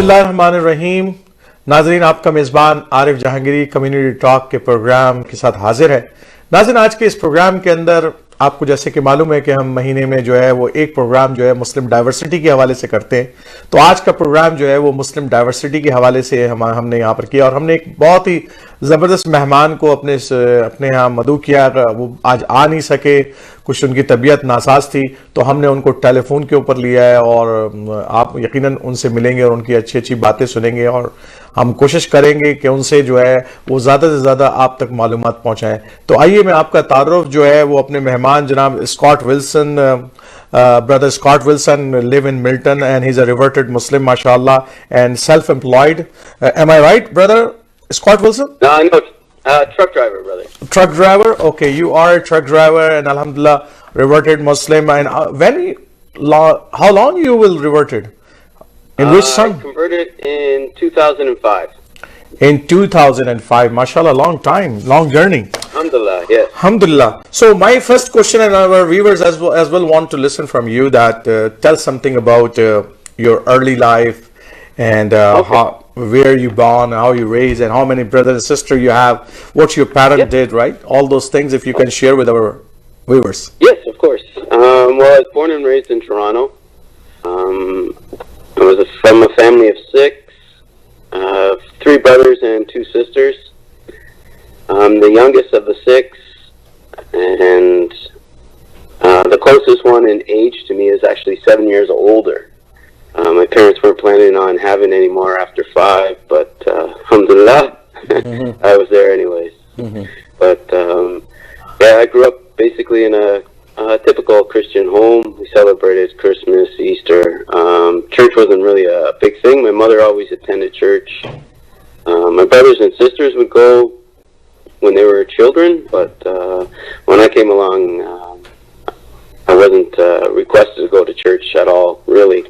बिस्मिल्लाहिर्रहमानिर्रहीम। नाजरीन, आपका मेज़बान आरिफ जहांगीरी कम्युनिटी टॉक के प्रोग्राम के साथ हाजिर है। नाजरीन, आज के इस प्रोग्राम के अंदर आपको जैसे कि मालूम है कि हम महीने में जो है वो एक प्रोग्राम जो है मुस्लिम डाइवर्सिटी के हवाले से करते हैं। तो आज का प्रोग्राम जो है वो मुस्लिम डाइवर्सिटी के हवाले से हमने यहाँ पर किया और हमने एक बहुत ही ज़बरदस्त मेहमान को अपने यहाँ मदऊ किया। वो आज आ नहीं सके, कुछ उनकी तबीयत नासाज थी, तो हमने उनको टेलीफोन के ऊपर लिया है और आप यकीनन उनसे मिलेंगे और उनकी अच्छी अच्छी बातें सुनेंगे और हम कोशिश करेंगे कि उनसे जो है वो ज़्यादा से ज़्यादा आप तक मालूमात पहुँचाएँ। तो आइए मैं आपका तारुफ जो है वो अपने मेहमान जनाब Scott Wilson, brother Scot Wilson live in Milton and he's a reverted Muslim, mashallah, and self-employed. Am I right, brother Scot Wilson? No, I know. Truck driver, brother. Truck driver? Okay, you are a truck driver and alhamdulillah reverted Muslim. And how long you will reverted? In which son? I converted in 2005. In 2005, mashallah, long time, long journey. Alhamdulillah, yes. Alhamdulillah. So my first question, and our viewers as well want to listen from you, that tell something about your early life and where you born, how you raised, and how many brothers and sisters you have, what your parents did, right? All those things, if you can share with our viewers. Yes, of course. Well, I was born and raised in Toronto. I was from a family of 6. 3 brothers and 2 sisters. I'm the youngest of the 6, and the closest one in age to me is actually 7 years older. My parents weren't planning on having any more after 5, but alhamdulillah, I was there anyways. But yeah, I grew up basically in a typical Christian home. We celebrated Christmas, Easter. Church wasn't really a big thing. My mother always attended church. My brothers and sisters would go when they were children, but when I came along, I wasn't requested to go to church at all, really.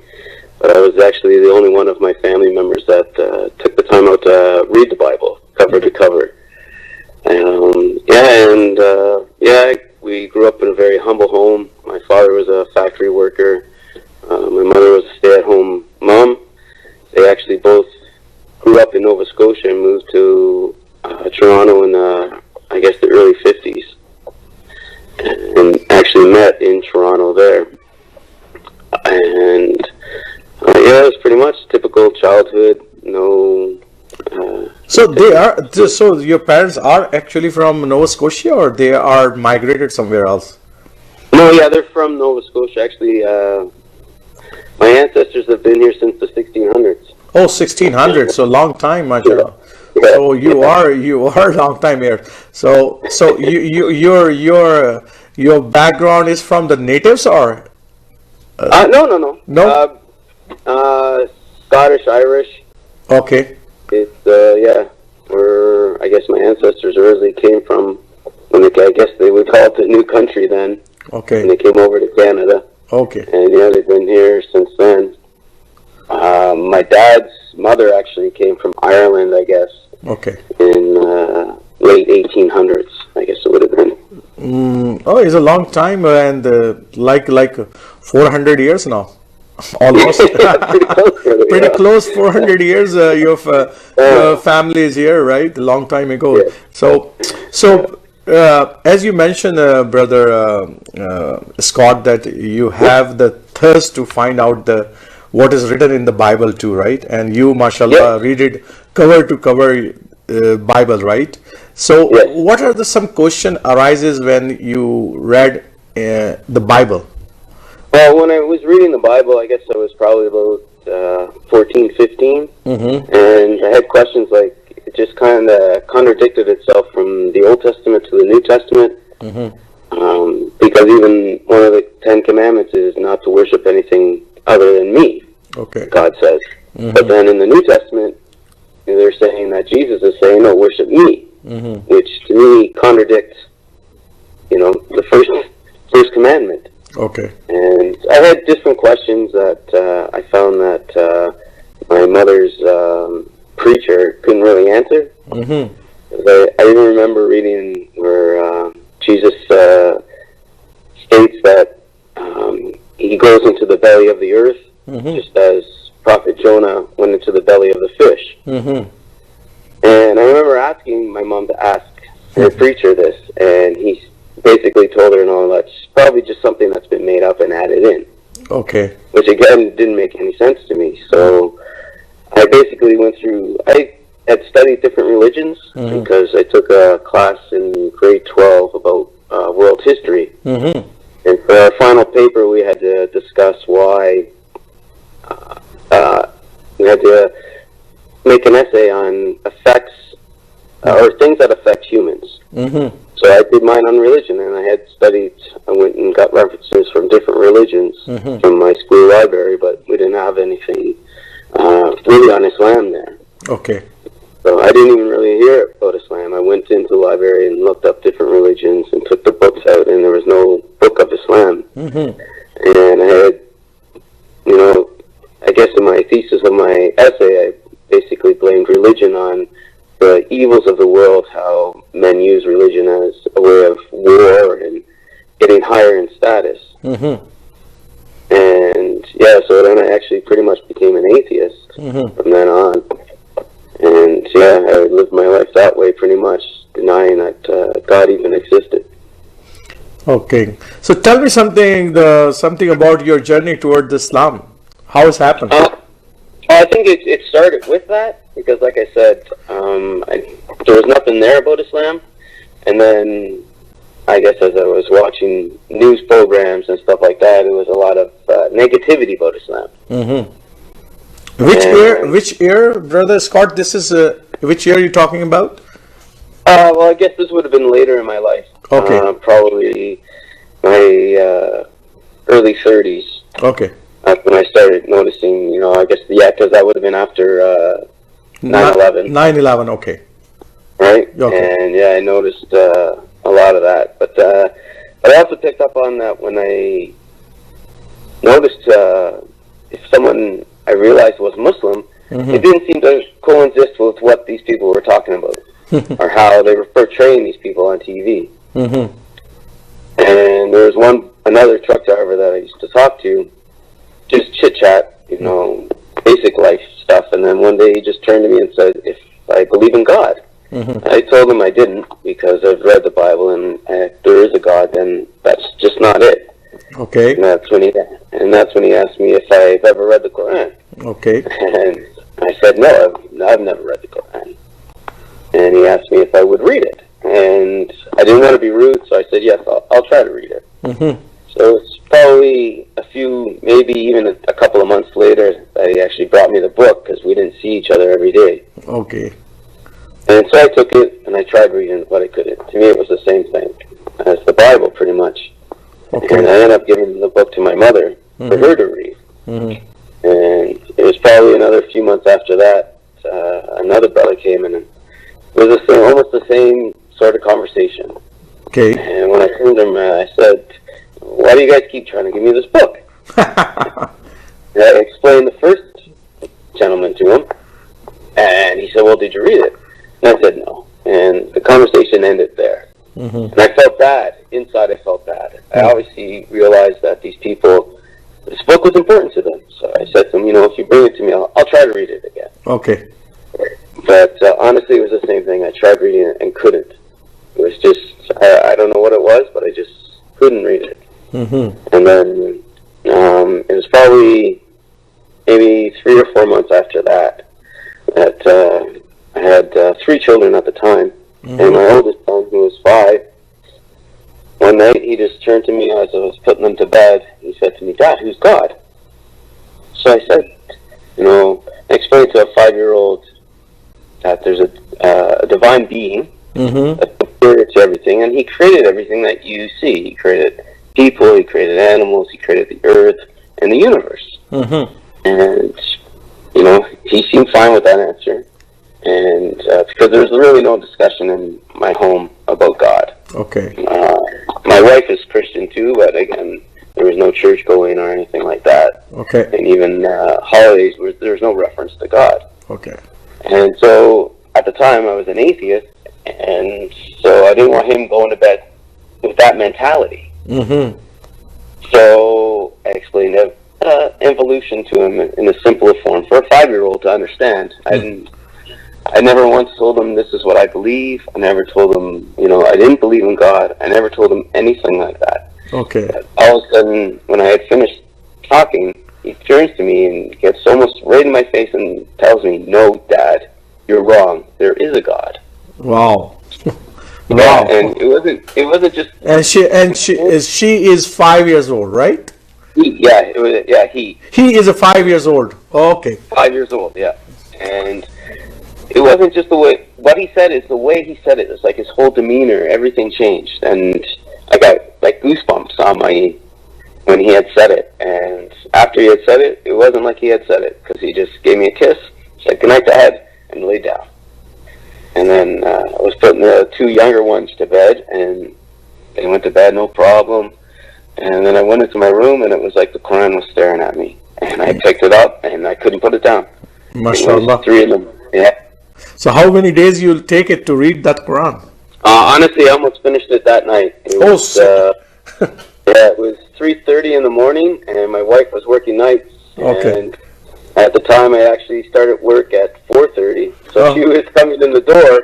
But I was actually the only one of my family members that took the time out to read the Bible, cover to cover. We grew up in a very humble home. My father was a factory worker. My mother was a stay-at-home mom. They actually both grew up in Nova Scotia and moved to Toronto in, I guess, the early 50s. And actually met in Toronto there. And, it was pretty much typical childhood. No... So your parents are actually from Nova Scotia, or they are migrated somewhere else? No, yeah, they're from Nova Scotia. Actually, my ancestors have been here since the 1600s. Oh, 1600s, so long time, mashallah. Yeah. So you are long time here. So your background is from the natives, or? No. Scottish, Irish. Okay. It's where I guess my ancestors originally came from. I guess they would call it the new country then. Okay. And they came over to Canada. Okay. And they've been here since then. My dad's mother actually came from Ireland, I guess. Okay. In late 1800s, I guess it would have been. It's a long time, and like 400 years now. Almost. Pretty close 400 years your family is here, right? A long time ago. Yeah. So as you mentioned, brother Scott, that you have the thirst to find out what is written in the Bible too, right? And you, mashallah, read it cover to cover Bible, right? So what are some question arises when you read the Bible? Well, when I was reading the Bible, I guess I was probably about 14, 15, and I had questions like, it just kind of contradicted itself from the Old Testament to the New Testament, because even one of the 10 Commandments is not to worship anything other than me, God says. But then in the New Testament, they're saying that Jesus is saying, no, worship me, which to me contradicts, the first commandment. Okay. And I had different questions that I found that my mother's preacher couldn't really answer. I even remember reading where Jesus states that he goes into the belly of the earth, just as prophet Jonah went into the belly of the fish. Mm-hmm. And I remember asking my mom to ask the preacher this, and he basically told her, no, that's probably just something that's been made up and added in. Okay. Which again didn't make any sense to me. So I basically went through, I had studied different religions because I took a class in grade 12 about world history. Mm-hmm. And for our final paper, we had to discuss why, we had to make an essay on effects, or things that affect humans. Mm-hmm. So I did mine on religion, and I had studied, I went and got references from different religions from my school library, but we didn't have anything really on Islam there. Okay. So I didn't even really hear about Islam. I went into the library and looked up different religions and took the books out, and there was no book of Islam. Mm-hmm. And I had, you know, I guess in my thesis of my essay, I basically blamed religion on the evils of the world, how men use religion as a way of war and getting higher in status. Mm-hmm. And yeah, so then I actually pretty much became an atheist from then on. And yeah, I lived my life that way, pretty much denying that God even existed. Okay. So tell me something about your journey toward Islam. How it's happened? I think it started with that, because like I said, there was nothing there about Islam. And then I guess as I was watching news programs and stuff like that, it was a lot of negativity about Islam. Mm-hmm. Which year, Brother Scott? This is which year are you talking about? Well, I guess this would have been later in my life. Okay. Probably my early 30s. Okay. That's when I started noticing, you know, I guess, yeah, because that would have been after 9/11. 9/11, okay. Right? Okay. And yeah, I noticed a lot of that. But I also picked up on that when I noticed if someone I realized was Muslim, it didn't seem to coexist with what these people were talking about or how they were portraying these people on TV. Mm-hmm. And there was another truck driver that I used to talk to, just chit chat, you know, basic life stuff. And then one day he just turned to me and said, if I believe in God. I told him I didn't, because I've read the Bible, and if there is a God, then that's just not it. Okay. And that's when he asked me if I've ever read the Quran. Okay. And I said, no, I've never read the Quran. And he asked me if I would read it. And I didn't want to be rude, so I said, yes, I'll try to read it. Mm-hmm. So it's probably maybe even a couple of months later that he actually brought me the book, because we didn't see each other every day. Okay. And so I took it and I tried reading what I could. To me, it was the same thing as the Bible, pretty much. Okay. And I ended up giving the book to my mother for her to read. Mm-hmm. And it was probably another few months after that, another brother came in, and it was almost the same sort of conversation. Okay. And when I turned to him, I said, why do you guys keep trying to give me this book? And I explained the first gentleman to him, and he said, well, did you read it? And I said, no. And the conversation ended there. Mm-hmm. And I felt bad. Inside, I felt bad. I obviously realized that these people, this book was important to them. So I said to them, you know, if you bring it to me, I'll try to read it again. Okay. But honestly, it was the same thing. I tried reading it and couldn't. It was just, I don't know what it was, but I just couldn't read it. Mm-hmm. And then it was probably maybe 3 or 4 months after that I had 3 children at the time. And my oldest son, who was 5, one night he just turned to me as I was putting them to bed. He said to me, Dad, who's God? So I said, you know, I explained to a 5-year-old that there's a divine being that's superior to everything, and he created everything that you see. He created people, he created animals, he created the earth and the universe. And, you know, he seemed fine with that answer. And because there's really no discussion in my home about God. Okay. My wife is Christian too, but again, there was no church going or anything like that. Okay. And even holidays, there was no reference to God. Okay. And so at the time, I was an atheist, and so I didn't want him going to bed with that mentality. Mm-hmm. So I explained evolution to him in a simpler form for a 5-year-old to understand. I never once told him this is what I believe. I never told him, I didn't believe in God. I never told him anything like that. Okay. But all of a sudden, when I had finished talking, he turns to me and gets almost right in my face and tells me, "No, Dad, you're wrong. There is a God." Wow. Yeah, Wow. and it wasn't just. And she is 5 years old, right? He He is a 5 years old. Okay. 5 years old, yeah. And it wasn't just the way, what he said is the way he said it. It's like his whole demeanor, everything changed. And I got like goosebumps on when he had said it. And after he had said it, it wasn't like he had said it, because he just gave me a kiss, said goodnight to Ed, and laid down. And then I was putting the 2 younger ones to bed, and they went to bed, no problem. And then I went into my room, and it was like the Quran was staring at me. And I picked it up, and I couldn't put it down. MashaAllah. 3 of them, yeah. So how many days you'll take it to read that Quran? Honestly, I almost finished it that night. It was, it was 3:30 in the morning, and my wife was working nights. Okay. And at the time, I actually started work at 4:30, so she was coming in the door,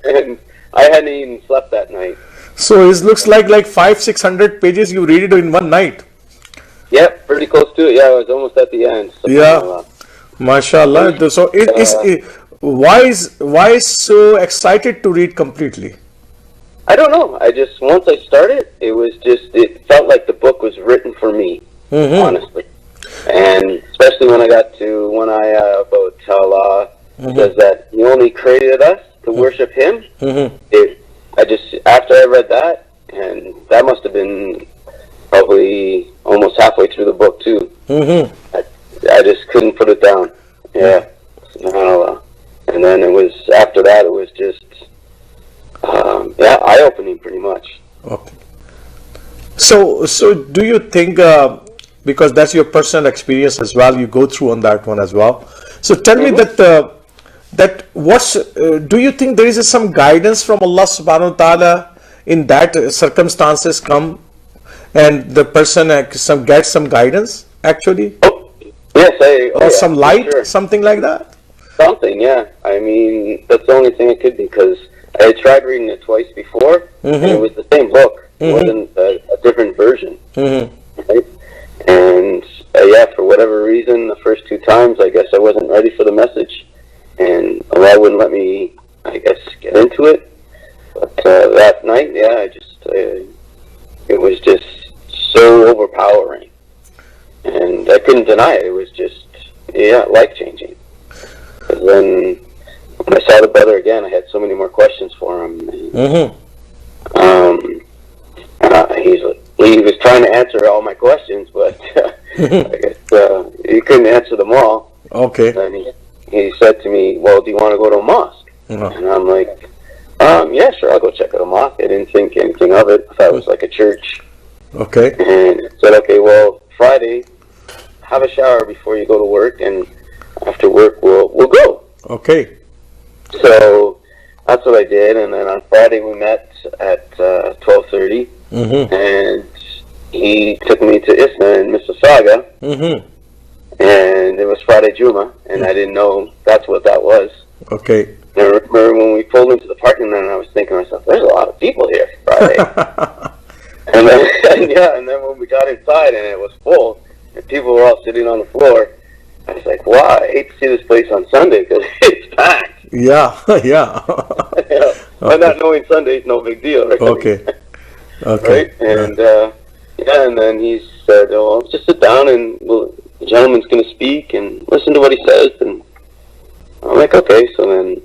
and I hadn't even slept that night. So it looks like 500-600 pages you read it in one night. Yep, pretty close to it. Yeah, I was almost at the end. So, Yeah, mashallah. So why is so excited to read completely? I don't know. I just, once I started, it felt like the book was written for me, honestly. And especially when I got to one ayah about Allah says that He only created us to worship Him. After I read that, and that must have been probably almost halfway through the book too. I just couldn't put it down. Yeah, subhanAllah. And then after that, it was just eye-opening pretty much. Okay. So do you think, because that's your personal experience as well, you go through on that one as well. So tell me do you think there is some guidance from Allah subhanahu wa ta'ala in that circumstances come and the person gets some guidance actually? Oh, yes. Or some light, sure. something like that? Something, yeah. I mean, that's the only thing it could be, because I had tried reading it twice before, and it was the same book. It wasn't a different version. Right? And for whatever reason, the first 2 times, I guess I wasn't ready for the message, and Allah wouldn't let me, I guess, get into it. But that night, it was just so overpowering, and I couldn't deny it. It was just, life-changing. Because then, when I saw the brother again, I had so many more questions for him. He was trying to answer all my questions, but I guess he couldn't answer them all. Okay. And he said to me, "Well, do you want to go to a mosque?" And I'm like, "Yeah, sure, I'll go check out a mosque." I didn't think anything of it. I thought it was like a church. Okay. And he said, "Okay, well, Friday, have a shower before you go to work, and after work, we'll go." Okay. So that's what I did, and then on Friday we met at 12:30, and he took me to ISNA in Mississauga, and it was Friday Juma, and I didn't know that's what that was. Okay. And I remember when we pulled into the parking lot, and I was thinking to myself, "There's a lot of people here Friday." and then when we got inside and it was full, and people were all sitting on the floor, I was like, "Wow, I hate to see this place on Sunday because it's packed." Yeah. But not knowing Sunday is no big deal, right? Okay. Right? And and then he said, "Oh, just sit down, and the gentleman's going to speak, and listen to what he says." And I'm like, "Okay." So then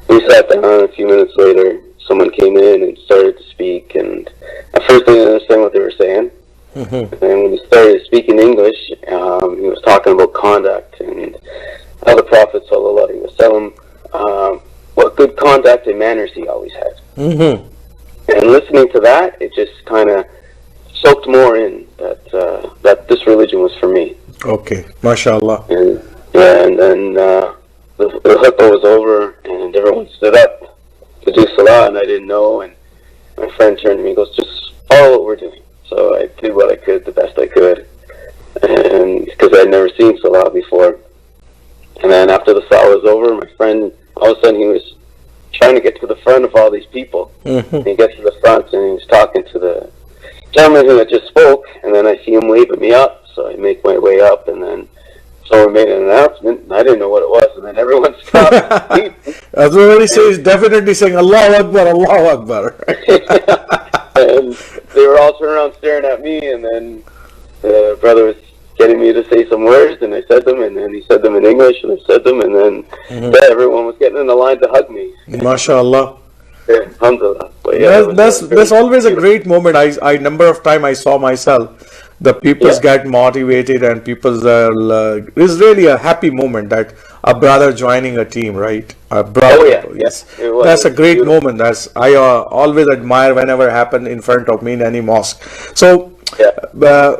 we sat down, and a few minutes later, someone came in and started to speak, and at first I didn't understand what they were saying. And when he started speaking English, he was talking about conduct and how the Prophet sallallahu alaihi wasallam, what good conduct and manners he always had. And listening to that, it just kind of soaked more in that this religion was for me. Okay, mashallah. And then the khutbah was over, and everyone stood up to do salah, and I didn't know. And my friend turned to me and goes, "Just follow what we're doing." So I did what I could, the best I could. and because I'd never seen Salah before. And then after the Salah was over, my friend, all of a sudden he was trying to get to the front of all these people. And he gets to the front and he was talking to the gentleman who had just spoke, and then I see him waving me up, so I make my way up, and then someone made an announcement, and I didn't know what it was, and then everyone stopped. As when he says, definitely saying Allahu Akbar, Allahu Akbar. And they were all turning around staring at me, and then the brother was getting me to say some words, and I said them, and then he said them in English, and I said them, and then everyone was getting in the line to hug me. MashaAllah. Yeah, alhamdulillah. But yeah, that's always a great moment. I number of time I saw myself. The people get motivated, and people's it's really a happy moment that a brother joining a team, right? A brother. Yes. That's a great moment. That's I always admire whenever it happened in front of me in any mosque. So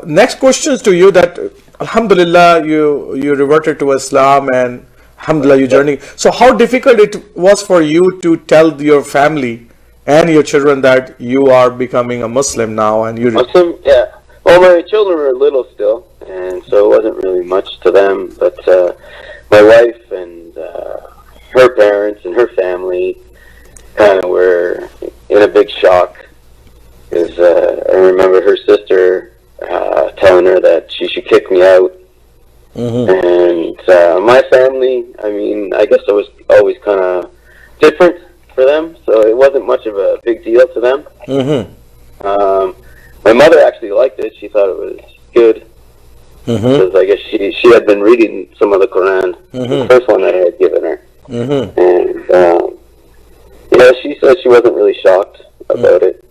next questions to you that alhamdulillah you reverted to Islam, and alhamdulillah your journey. So how difficult it was for you to tell your family and your children that you are becoming a Muslim now, and you Muslim? Yeah. Well, my children were little still, and so it wasn't really much to them. But my wife and her parents and her family kind of were in a big shock. Because I remember her sister telling her that she should kick me out. And my family, I mean, I guess it was always kind of different for them, so it wasn't much of a big deal to them. My mother actually liked it. She thought it was good. Because I guess she had been reading some of the Quran, the first one that I had given her. And yeah, she said she wasn't really shocked about it.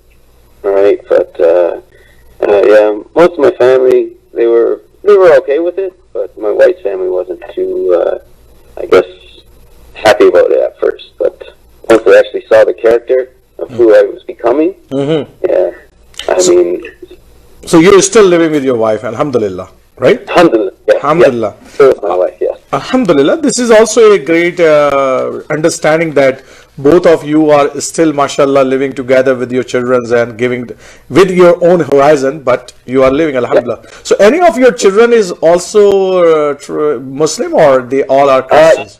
All right, but yeah, most of my family, they were okay with it, but my wife's family wasn't too, I guess, happy about it at first. But once they actually saw the character of who I was becoming, yeah, I mean. So you're still living with your wife, alhamdulillah, right? Alhamdulillah. Yeah, alhamdulillah. Yeah. Still with my wife, yes. Alhamdulillah. This is also a great understanding that both of you are still, mashallah, living together with your children and giving with your own horizon, but you are living, alhamdulillah. So any of your children is also Muslim, or they all are Christians?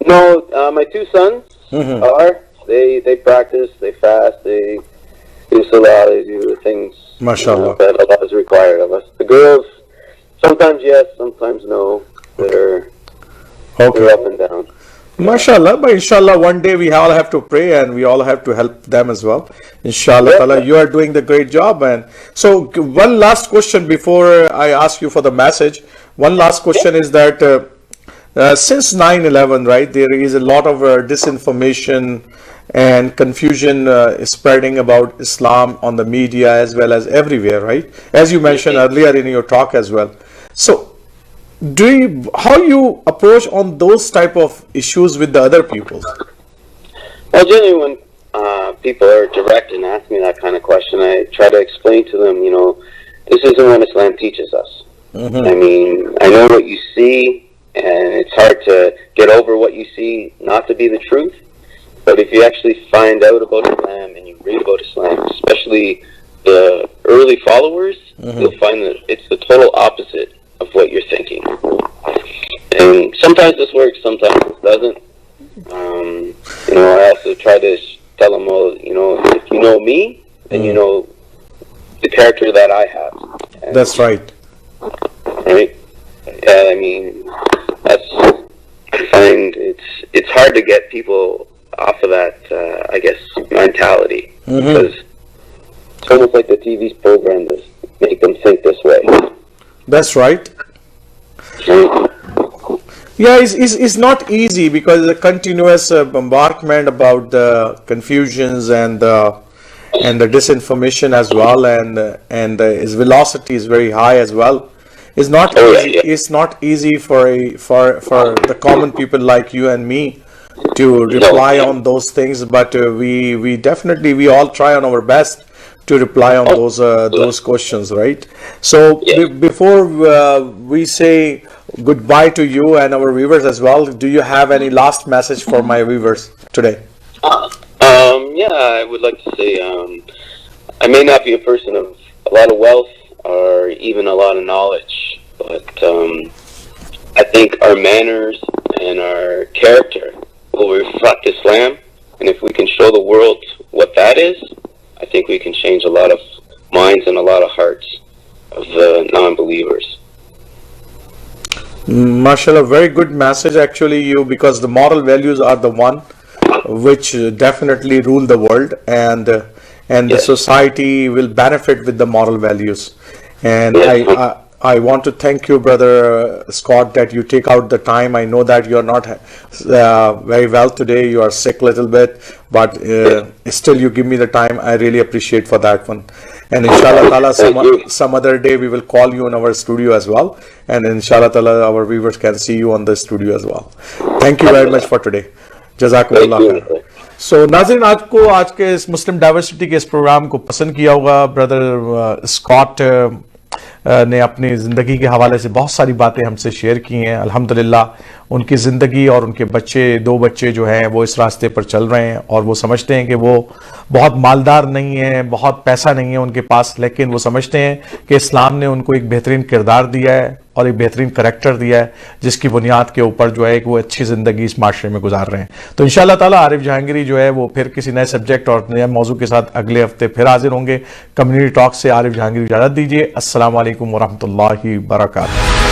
No, my two sons are. They practice, they fast, they do salah, they do the things mashallah that Allah has required of us. The girls, sometimes yes, sometimes no. They're up and down. MashaAllah, but inshallah one day we all have to pray and we all have to help them as well. Inshallah, ta'ala, you are doing the great job. And so one last question before I ask you for the message. One last question is that since 9/11, right, there is a lot of disinformation and confusion spreading about Islam on the media as well as everywhere, right? As you mentioned earlier in your talk as well. So how you approach on those type of issues with the other people? Well, generally when people are direct and ask me that kind of question, I try to explain to them, you know, this isn't what Islam teaches us. I mean, I know what you see, and it's hard to get over what you see not to be the truth. But if you actually find out about Islam and you read about Islam, especially the early followers, you'll find that it's the total opposite of what you're thinking. And sometimes this works, sometimes this doesn't. You know, I also try to tell them, well, you know, if you know me, then you know the character that I have. And, that's right. Right? Yeah, I mean, I find it's hard to get people off of that, I guess, mentality. Because it's almost like the TV's programmed to make them think this way. That's right. Yeah, it's not easy because the continuous bombardment about the confusions and the disinformation as well, and its velocity is very high as well. It's not easy. It's not easy for the common people like you and me to reply on those things, but we definitely we all try on our best to reply on those questions, right? So before we say goodbye to you and our viewers as well, do you have any last message for my viewers today? Yeah, I would like to say I may not be a person of a lot of wealth or even a lot of knowledge, but I think our manners and our character will reflect Islam, and if we can show the world what that is, I think we can change a lot of minds and a lot of hearts of the non-believers. MashaAllah, very good message actually, because the moral values are the one which definitely rule the world, and the Yes. society will benefit with the moral values. And Yes. I want to thank you, brother Scott, that you take out the time. I know that you are not very well today. You are sick a little bit, but still you give me the time. I really appreciate for that one. And inshallah ta'ala, Thank you. some other day we will call you in our studio as well. And inshallah ta'ala, our viewers can see you on the studio as well. Thank you very much for today. Jazakumullah Thank khair. you. सो नाज़रीन, आपको आज के इस मुस्लिम diversity के इस programme को पसंद किया होगा। ब्रदर स्कॉट ने अपनी ज़िंदगी के हवाले से बहुत सारी बातें हमसे शेयर की हैं। अल्हम्दुलिल्लाह उनकी ज़िंदगी और उनके दो बच्चे जो हैं वो इस रास्ते पर चल रहे हैं, और वो समझते हैं कि वो बहुत मालदार नहीं है, बहुत पैसा नहीं है उनके पास, लेकिन वो समझते हैं कि इस्लाम ने उनको एक बेहतरीन किरदार दिया है और एक बेहतरीन करैक्टर दिया है, जिसकी बुनियाद के ऊपर जो है वो अच्छी ज़िंदगी इस माशरे में गुजार रहे हैं। तो इंशाअल्लाह ताला आरिफ जहांगीरी जो है वो फिर किसी नए सब्जेक्ट और नए मौजू के साथ अगले हफ्ते फिर हाजिर होंगे। कम्युनिटी टॉक से आरिफ जहांगीरी इजाज़त दीजिए। अस्सलाम वालेकुम वरहमतुल्लाहि वबरकातुहू।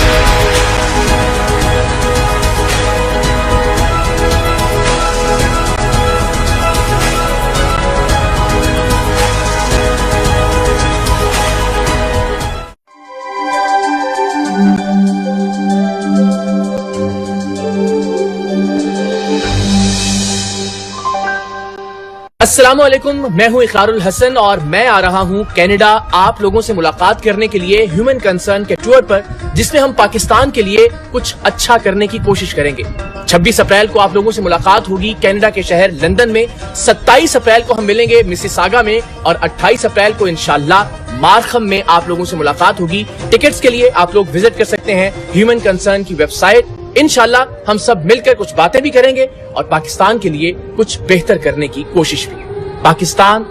अस्सलामुअलैकुम, मैं हूं इकरारुल हसन और मैं आ रहा हूं कनाडा आप लोगों से मुलाकात करने के लिए ह्यूमन कंसर्न के टूर पर, जिसमें हम पाकिस्तान के लिए कुछ अच्छा करने की कोशिश करेंगे। 26 अप्रैल को आप लोगों से मुलाकात होगी कनाडा के शहर लंदन में, 27 अप्रैल को हम मिलेंगे मिसिसागा में, और 28 अप्रैल को इंशाअल्लाह मार्खम में आप लोगों से मुलाकात होगी। टिकट्स के लिए आप लोग विजिट कर सकते हैं ह्यूमन कंसर्न की वेबसाइट। इंशाअल्लाह हम सब मिलकर कुछ बातें भी करेंगे और पाकिस्तान के लिए कुछ बेहतर करने की कोशिश भी। पाकिस्तान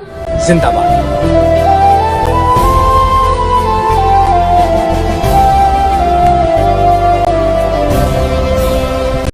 जिंदाबाद।